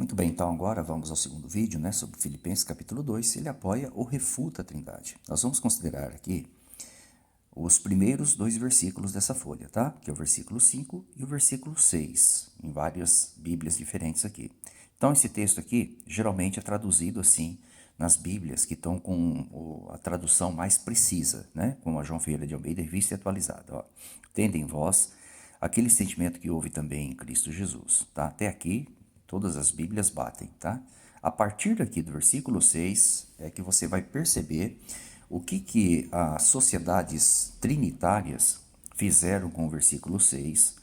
Muito bem, então agora vamos ao segundo vídeo, né, sobre Filipenses capítulo 2, se ele apoia ou refuta a Trindade. Nós vamos considerar aqui os primeiros dois versículos dessa folha, tá? Que é o versículo 5 e o versículo 6, em várias bíblias diferentes aqui. Então esse texto aqui geralmente é traduzido assim nas bíblias que estão com a tradução mais precisa, né? Como a João Ferreira de Almeida, revista e atualizada. Ó. Tende em vós aquele sentimento que houve também em Cristo Jesus, tá? Até aqui todas as bíblias batem, tá? A partir daqui do versículo 6 é que você vai perceber o que as sociedades trinitárias fizeram com o versículo 6,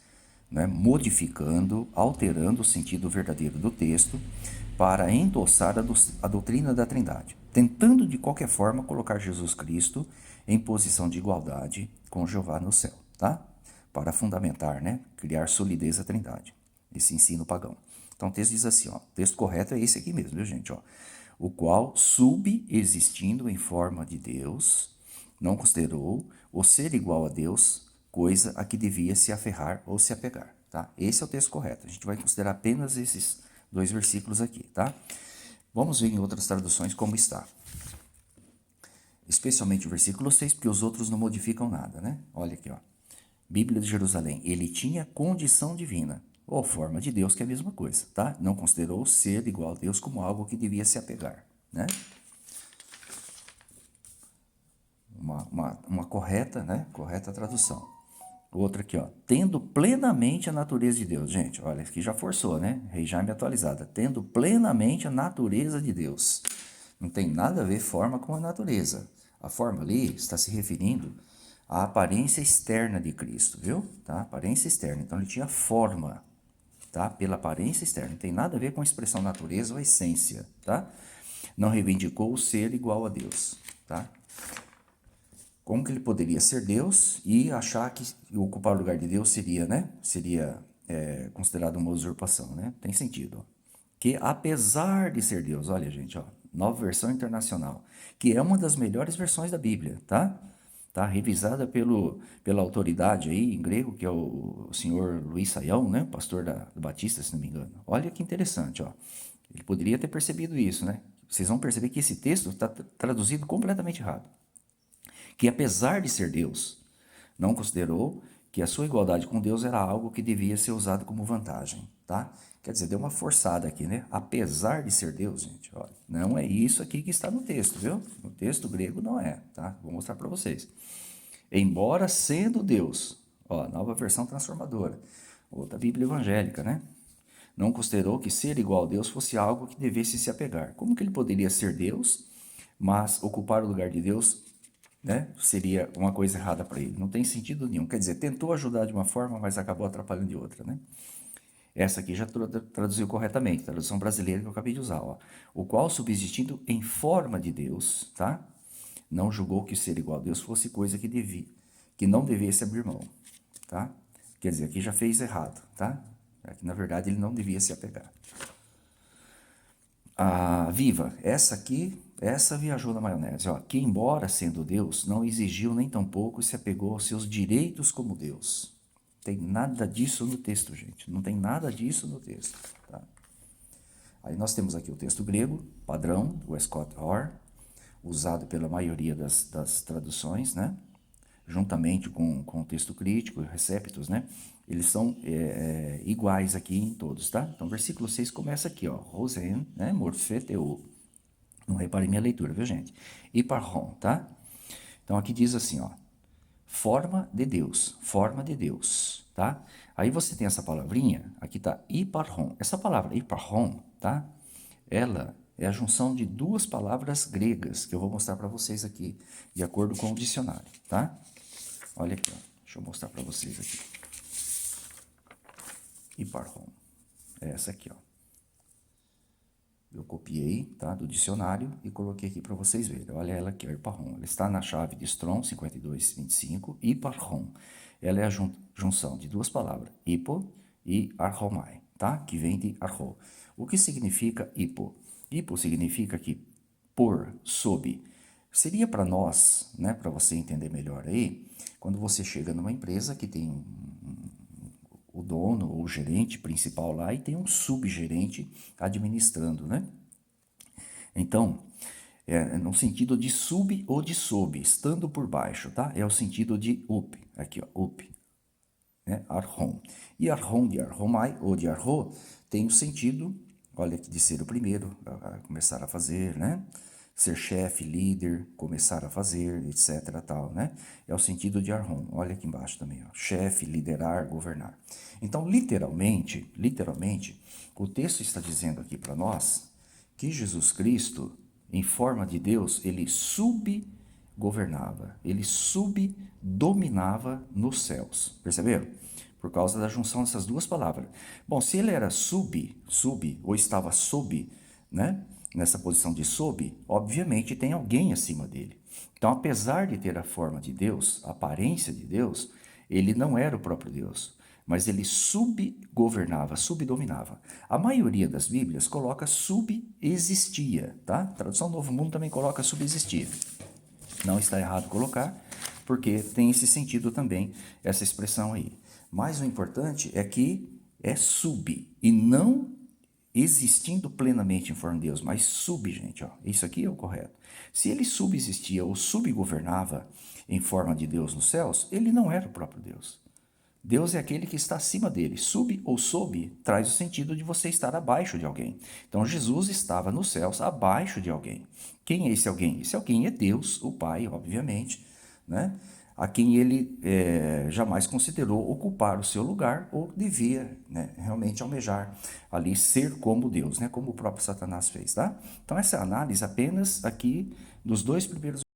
né, modificando, alterando o sentido verdadeiro do texto para endossar a doutrina da Trindade, tentando de qualquer forma colocar Jesus Cristo em posição de igualdade com Jeová no céu, tá? Para fundamentar, né, criar solidez à Trindade, esse ensino pagão. Então o texto diz assim, ó, o texto correto é esse aqui mesmo, viu gente, ó. O qual, subexistindo em forma de Deus, não considerou o ser igual a Deus, coisa a que devia se aferrar ou se apegar, tá? Esse é o texto correto. A gente vai considerar apenas esses dois versículos aqui, tá? Vamos ver em outras traduções como está. Especialmente o versículo 6, porque os outros não modificam nada, né? Olha aqui, ó. Bíblia de Jerusalém. Ele tinha condição divina, ou forma de Deus, que é a mesma coisa, tá? Não considerou ser igual a Deus como algo que devia se apegar, né? Uma correta, né? Correta tradução. Outra aqui, ó. Tendo plenamente a natureza de Deus. Gente, olha, aqui já forçou, né? Rei Jaime atualizada. Tendo plenamente a natureza de Deus. Não tem nada a ver forma com a natureza. A forma ali está se referindo à aparência externa de Cristo, viu? Tá? Aparência externa. Então ele tinha forma, tá? Pela aparência externa. Não tem nada a ver com a expressão natureza ou essência, tá? Não reivindicou o ser igual a Deus, tá? Como que ele poderia ser Deus e achar que ocupar o lugar de Deus seria, né? Seria considerado uma usurpação, né? Tem sentido. Ó. Que apesar de ser Deus, olha gente, ó, nova versão internacional, que é uma das melhores versões da Bíblia, tá? Tá revisada pela autoridade aí em grego, que é o senhor Luiz Saião, né? Pastor do Batista, se não me engano. Olha que interessante, ó. Ele poderia ter percebido isso, né? Vocês vão perceber que esse texto está traduzido completamente errado, que apesar de ser Deus, não considerou que a sua igualdade com Deus era algo que devia ser usado como vantagem, tá? Quer dizer, deu uma forçada aqui, né? Apesar de ser Deus, gente, olha, não é isso aqui que está no texto, viu? No texto grego não é, tá? Vou mostrar para vocês. Embora sendo Deus, ó, nova versão transformadora, outra Bíblia evangélica, né? Não considerou que ser igual a Deus fosse algo que devesse se apegar. Como que ele poderia ser Deus, mas ocupar o lugar de Deus, né, seria uma coisa errada para ele? Não tem sentido nenhum. Quer dizer, tentou ajudar de uma forma, mas acabou atrapalhando de outra, né? Essa aqui já traduziu corretamente, tradução brasileira que eu acabei de usar, ó. O qual, subsistindo em forma de Deus, tá? Não julgou que ser igual a Deus fosse coisa que não devesse abrir mão, tá? Quer dizer, aqui já fez errado, tá? Aqui, na verdade, ele não devia se apegar. A Viva, essa aqui, essa viajou na maionese, ó, que embora sendo Deus, não exigiu nem tampouco se apegou aos seus direitos como Deus. Tem nada disso no texto, gente. Não tem nada disso no texto, tá? Aí nós temos aqui o texto grego, padrão, o Scott Hoare, usado pela maioria das traduções, né? Juntamente com o texto crítico, receptos, né? Eles são iguais aqui em todos, tá? Então, versículo 6 começa aqui, ó. Rosen, né? Morfeteu. Não repare minha leitura, viu, gente? Iparron, tá? Então, aqui diz assim, ó. Forma de Deus, tá? Aí você tem essa palavrinha, aqui tá iparron. Essa palavra iparron, tá? Ela é a junção de duas palavras gregas que eu vou mostrar para vocês aqui, de acordo com o dicionário, tá? Olha aqui, ó. Deixa eu mostrar para vocês aqui. Iparron. É essa aqui, ó. Eu copiei, tá, do dicionário e coloquei aqui para vocês verem. Olha ela aqui, a Iparron. Ela está na chave de Strong 5225, Iparron. Ela é a junção de duas palavras, hipo e arhomai, tá? Que vem de arho. O que significa hipo? Hipo significa que por, sob. Seria para nós, né, para você entender melhor aí, quando você chega numa empresa que tem o dono ou o gerente principal lá e tem um subgerente administrando, né? Então, no sentido de sub ou de sob, estando por baixo, tá? É o sentido de up, aqui ó, up, né? Arhon. E Arhon de Arhomai ou de Arho tem o sentido, olha, de ser o primeiro a começar a fazer, né? Ser chefe, líder, começar a fazer, etc, tal, né? É o sentido de Arhon. Olha aqui embaixo também, ó. Chefe, liderar, governar. Então, literalmente, o texto está dizendo aqui para nós que Jesus Cristo, em forma de Deus, ele subgovernava, ele subdominava nos céus. Perceberam? Por causa da junção dessas duas palavras. Bom, se ele era sub, ou estava sob, né? Nessa posição de sob, obviamente tem alguém acima dele. Então, apesar de ter a forma de Deus, a aparência de Deus, ele não era o próprio Deus, mas ele subgovernava, subdominava. A maioria das Bíblias coloca subexistia, tá? A tradução Novo Mundo também coloca subexistia. Não está errado colocar, porque tem esse sentido também, essa expressão aí. Mas o importante é que é sub, e não existindo plenamente em forma de Deus, mas sub, gente, ó, isso aqui é o correto. Se ele subsistia ou subgovernava em forma de Deus nos céus, ele não era o próprio Deus. Deus é aquele que está acima dele. Sub ou sob traz o sentido de você estar abaixo de alguém. Então Jesus estava nos céus abaixo de alguém. Quem é esse alguém? Esse alguém é Deus, o Pai, obviamente, né? A quem ele jamais considerou ocupar o seu lugar ou devia, né, realmente almejar ali ser como Deus, né, como o próprio Satanás fez, tá? Então essa é a análise apenas aqui dos dois primeiros